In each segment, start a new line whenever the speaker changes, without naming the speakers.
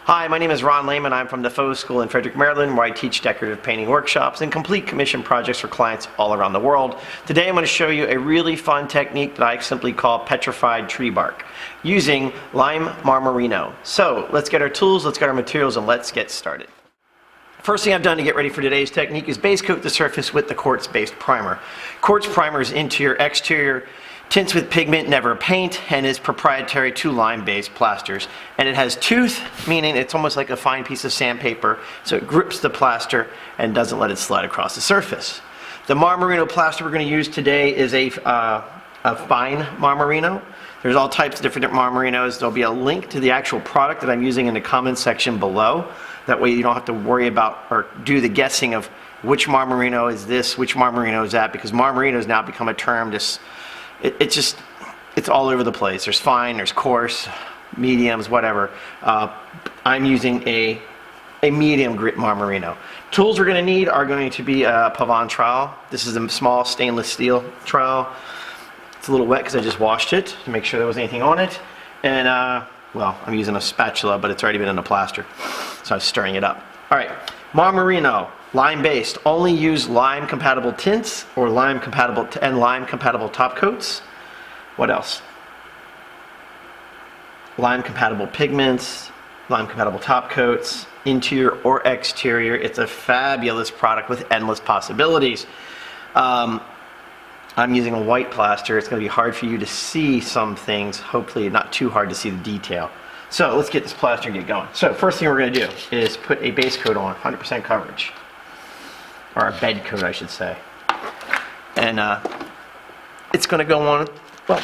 Hi, my name is Ron Lehman. I'm from the Faux School in Frederick, Maryland, where I teach decorative painting workshops and complete commission projects for clients all around the world. Today I'm going to show you a really fun technique that I simply call petrified tree bark using lime marmorino. So let's get our tools, let's get our materials, and let's get started. First thing I've done to get ready for today's technique is base coat the surface with the quartz-based primer. Quartz primer is interior, exterior, tints with pigment, never paint, and is proprietary to lime-based plasters. And it has tooth, meaning it's almost like a fine piece of sandpaper, so it grips the plaster and doesn't let it slide across the surface. The Marmorino plaster we're going to use today is a fine Marmorino. There's all types of different Marmorinos. There'll be a link to the actual product that I'm using in the comments section below. That way you don't have to worry about or do the guessing of which Marmorino is this, which Marmorino is that, because Marmorino has now become a term it's all over the place. There's fine, there's coarse, mediums, whatever. I'm using a medium grit Marmorino. Tools we're going to need are going to be a Pavon trowel. This is a small stainless steel trowel. It's a little wet because I just washed it to make sure there wasn't anything on it. And well, I'm using a spatula, but it's already been in the plaster, so I'm stirring it up. All right, Marmorino, lime-based. Only use lime-compatible tints or lime-compatible top coats. What else? Lime-compatible pigments, lime-compatible top coats, interior or exterior. It's a fabulous product with endless possibilities. I'm using a white plaster. It's going to be hard for you to see some things. Hopefully not too hard to see the detail. So let's get this plaster and get going. So first thing we're going to do is put a base coat on, 100% coverage. Or a bed coat, I should say. And it's going to go on, well,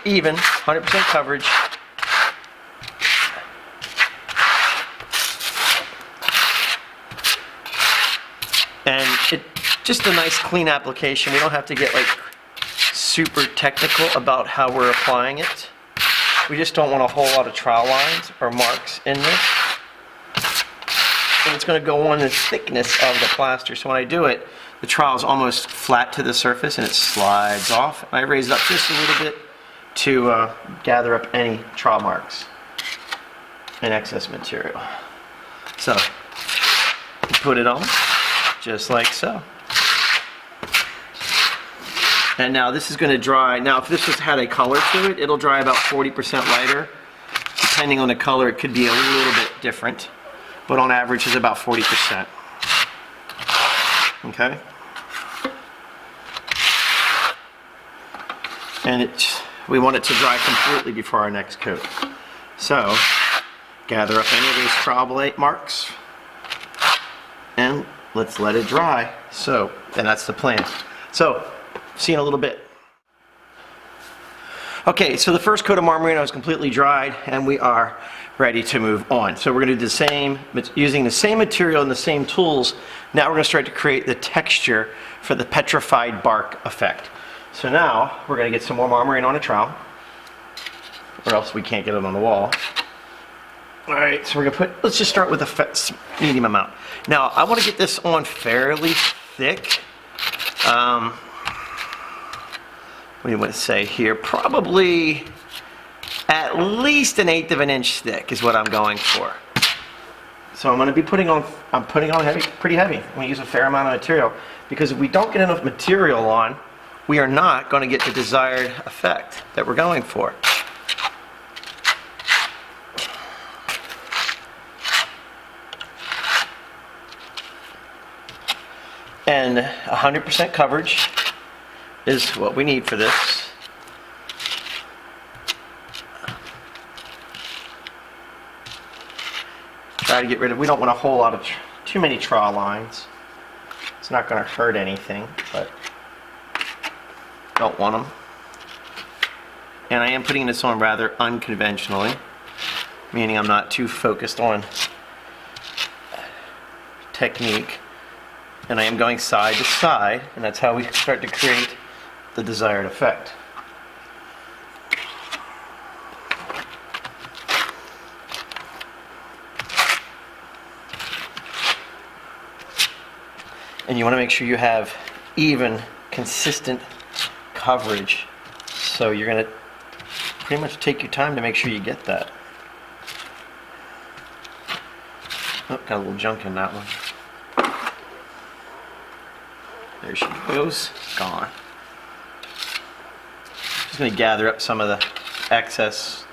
even, 100% coverage. And it's just a nice clean application. We don't have to get like super technical about how we're applying it. We just don't want a whole lot of trowel lines or marks in this. And it's going to go on the thickness of the plaster. So when I do it, the trowel is almost flat to the surface and it slides off. I raise it up just a little bit to gather up any trowel marks and excess material. So put it on just like so. And now this is going to dry. Now if this had a color to it, it'll dry about 40% lighter. Depending on the color, it could be a little bit different. But on average, it's about 40%. Okay? And we want it to dry completely before our next coat. So, gather up any of those trowel blade marks, and let's let it dry. So, and that's the plan. So, see you in a little bit. Okay, so the first coat of Marmorino is completely dried, and we are ready to move on. So we're going to do the same, using the same material and the same tools. Now we're going to start to create the texture for the petrified bark effect. So now we're going to get some more Marmorino on a trowel, or else we can't get it on the wall. All right, so we're going to let's just start with a medium amount. Now I want to get this on fairly thick. What do you want to say here? Probably at least 1/8 of an inch thick is what I'm going for. So I'm going to be putting on heavy, pretty heavy. I'm going to use a fair amount of material, because if we don't get enough material on, we are not going to get the desired effect that we're going for. And 100% coverage is what we need for this. Try to get rid of, we don't want a whole lot of, too many trowel lines. It's not going to hurt anything, but don't want them. And I am putting this on rather unconventionally, meaning I'm not too focused on technique. And I am going side to side, and that's how we start to create the desired effect. And you want to make sure you have even, consistent coverage. So you're going to pretty much take your time to make sure you get that. Oh, got a little junk in that one. There she goes. Gone. Just going to gather up some of the excess.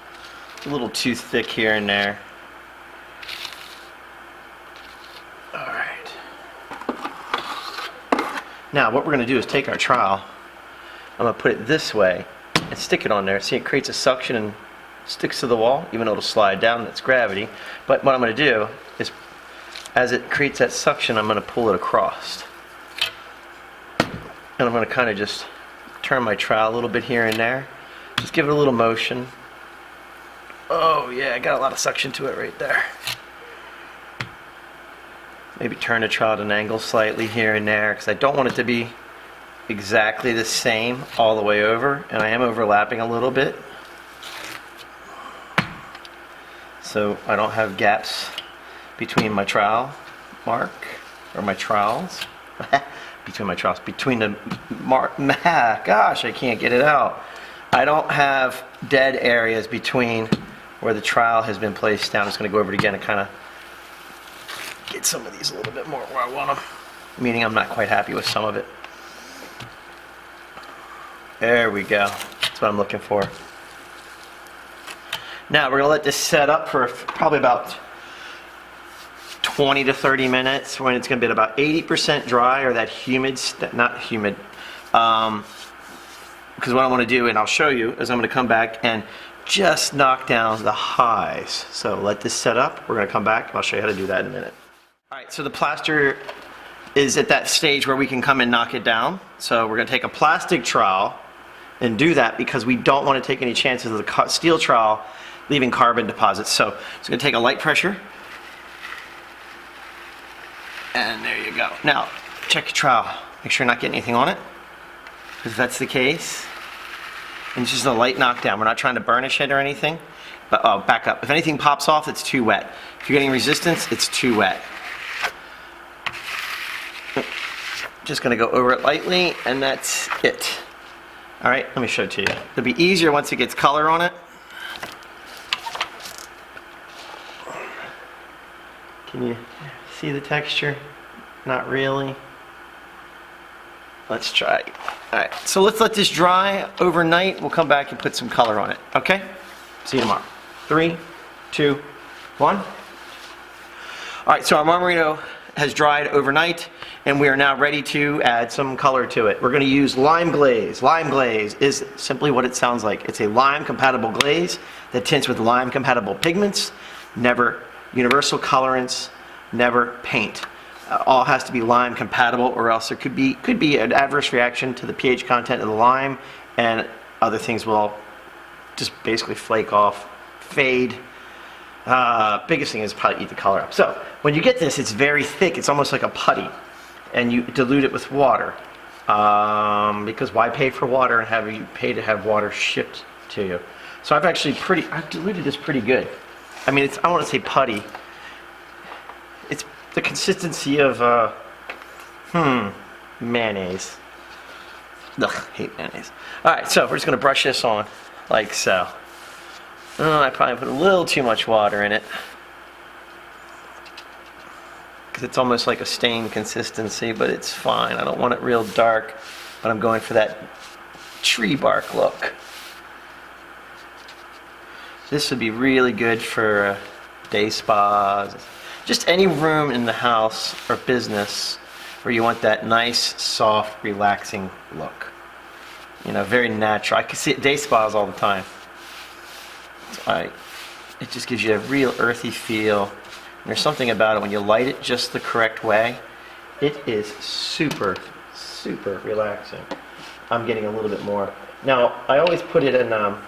A little too thick here and there. Alright. Now what we're going to do is take our trowel. I'm going to put it this way and stick it on there. See, it creates a suction and sticks to the wall, even though it'll slide down, that's gravity. But what I'm going to do is, as it creates that suction, I'm going to pull it across. And I'm going to kind of just turn my trowel a little bit here and there. Just give it a little motion. Oh yeah, I got a lot of suction to it right there. Maybe turn the trowel at an angle slightly here and there, because I don't want it to be exactly the same all the way over, and I am overlapping a little bit. So I don't have gaps between my trowel mark, or my trowels. Between my trowels, between the gosh, I can't get it out. I don't have dead areas between where the trowel has been placed down. I'm just going to go over it again and kind of get some of these a little bit more where I want them. Meaning I'm not quite happy with some of it. There we go. That's what I'm looking for. Now we're going to let this set up for probably about 20 to 30 minutes, when it's going to be at about 80% dry, or that humid, not humid, because what I want to do, and I'll show you, is I'm going to come back and just knock down the highs. So let this set up. We're going to come back and I'll show you how to do that in a minute. Alright, so the plaster is at that stage where we can come and knock it down. So we're going to take a plastic trowel and do that, because we don't want to take any chances of the steel trowel leaving carbon deposits. So it's going to take a light pressure. And there you go. Now, check your trowel. Make sure you're not getting anything on it, because if that's the case, and it's just a light knockdown. We're not trying to burnish it or anything. But back up. If anything pops off, it's too wet. If you're getting resistance, it's too wet. Just going to go over it lightly, and that's it. All right, let me show it to you. It'll be easier once it gets color on it. Can you see the texture? Not really. Let's try. All right, so let's let this dry overnight. We'll come back and put some color on it, okay? See you tomorrow. 3, 2, 1. All right, so our Marmorino has dried overnight, and we are now ready to add some color to it. We're going to use lime glaze. Lime glaze is simply what it sounds like. It's a lime-compatible glaze that tints with lime-compatible pigments, never universal colorants, never paint. All has to be lime compatible, or else there could be an adverse reaction to the pH content of the lime, and other things will just basically flake off, fade. Biggest thing is probably eat the color up. So when you get this, it's very thick. It's almost like a putty, and you dilute it with water, because why pay for water and have you pay to have water shipped to you? So I've diluted this pretty good. I mean, I want to say putty. It's the consistency of mayonnaise. Ugh, hate mayonnaise. All right, so we're just going to brush this on like so. I probably put a little too much water in it, because it's almost like a stain consistency, but it's fine. I don't want it real dark, but I'm going for that tree bark look. This would be really good for day spas, just any room in the house or business where you want that nice, soft, relaxing look. You know, very natural. I can see it at day spas all the time. It just gives you a real earthy feel. And there's something about it when you light it just the correct way. It is super, super relaxing. I'm getting a little bit more. Now, I always put it in, not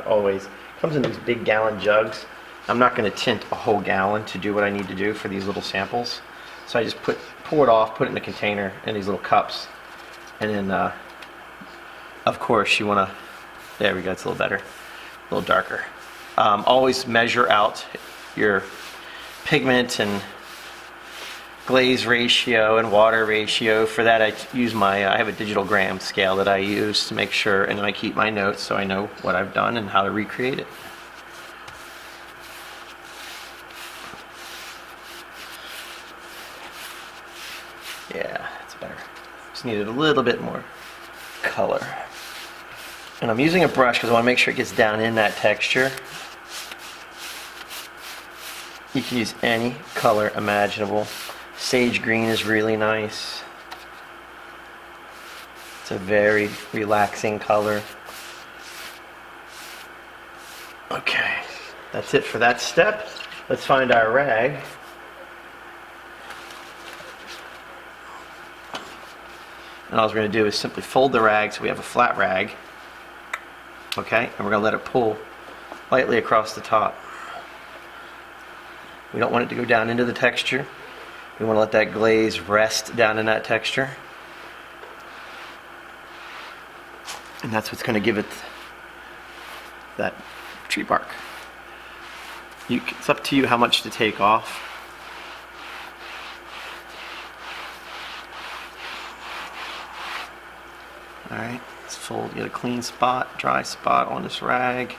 always, it comes in these big gallon jugs. I'm not going to tint a whole gallon to do what I need to do for these little samples. So I just pour it off, put it in a container in these little cups. And then, of course, you want to, there we go, it's a little better. A little darker. Always measure out your pigment and glaze ratio and water ratio. For that, I use I have a digital gram scale that I use to make sure, and I keep my notes so I know what I've done and how to recreate it. Just needed a little bit more color. And I'm using a brush because I want to make sure it gets down in that texture. You can use any color imaginable. Sage green is really nice. It's a very relaxing color. Okay, that's it for that step. Let's find our rag. And all we're going to do is simply fold the rag so we have a flat rag. Okay, and we're going to let it pull lightly across the top. We don't want it to go down into the texture. We want to let that glaze rest down in that texture. And that's what's going to give it that tree bark. It's up to you how much to take off. Alright, let's fold, get a clean spot, dry spot on this rag.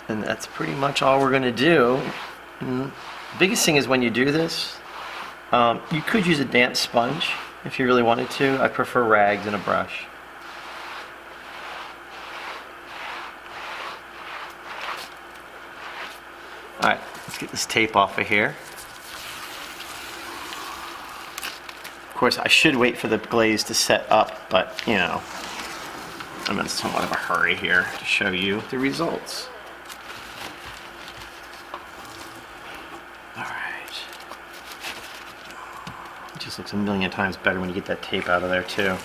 And that's pretty much all we're going to do. The biggest thing is when you do this, you could use a damp sponge if you really wanted to. I prefer rags and a brush. Alright, let's get this tape off of here. Of course, I should wait for the glaze to set up, but you know, I'm in somewhat of a hurry here to show you the results. It just looks a million times better when you get that tape out of there too.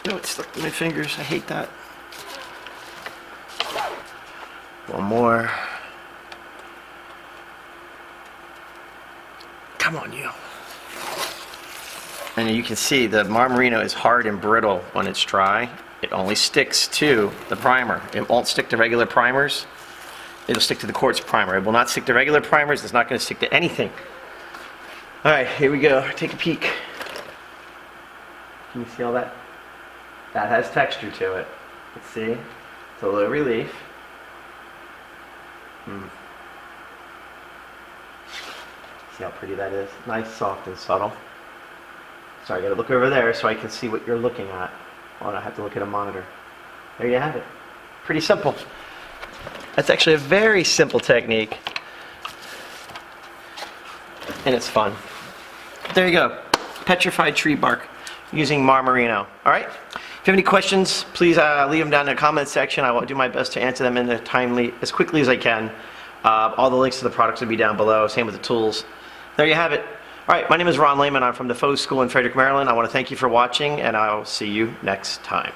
Oh, it's stuck in my fingers. I hate that. One more. Come on, you. And you can see the Marmorino is hard and brittle when it's dry. It only sticks to the primer. It won't stick to regular primers. It'll stick to the quartz primer. It will not stick to regular primers. It's not going to stick to anything. All right, here we go. Take a peek. Can you see all that? That has texture to it. Let's see. It's a low relief. See how pretty that is? Nice, soft, and subtle. So I got to look over there so I can see what you're looking at. Oh, I have to look at a monitor. There you have it. Pretty simple. That's actually a very simple technique. And it's fun. There you go. Petrified tree bark using Marmorino. Alright? If you have any questions, please leave them down in the comments section. I will do my best to answer them in as quickly as I can. All the links to the products will be down below. Same with the tools. There you have it. Alright, my name is Ron Lehman. I'm from the Faux School in Frederick, Maryland. I want to thank you for watching, and I'll see you next time.